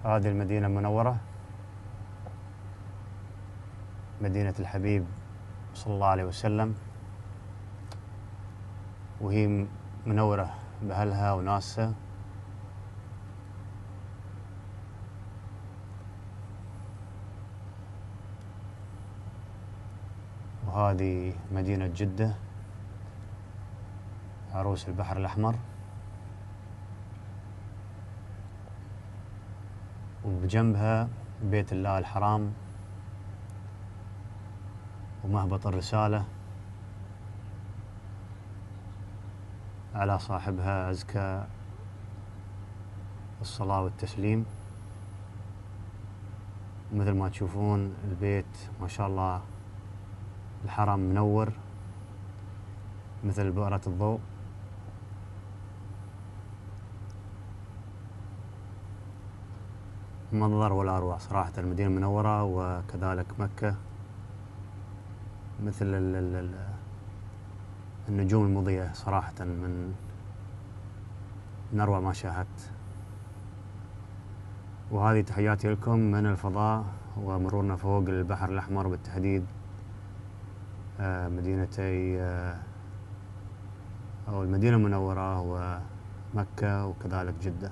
هذه المدينة المنورة، مدينة الحبيب صلى الله عليه وسلم، وهي منورة بأهلها وناسها. وهذه مدينة جدة، عروس البحر الأحمر، وبجنبها بيت الله الحرام ومهبط الرسالة، على صاحبها أزكى الصلاة والتسليم. مثل ما تشوفون البيت ما شاء الله، الحرم منور مثل بؤرة الضوء. منظر ولا أروع صراحة المدينة المنورة، وكذلك مكة مثل النجوم المضيئة صراحة، من أروع ما شاهدت. وهذه تحياتي لكم من الفضاء ومرورنا فوق البحر الأحمر، بالتحديد مدينتي أو المدينة المنورة ومكة وكذلك جدة.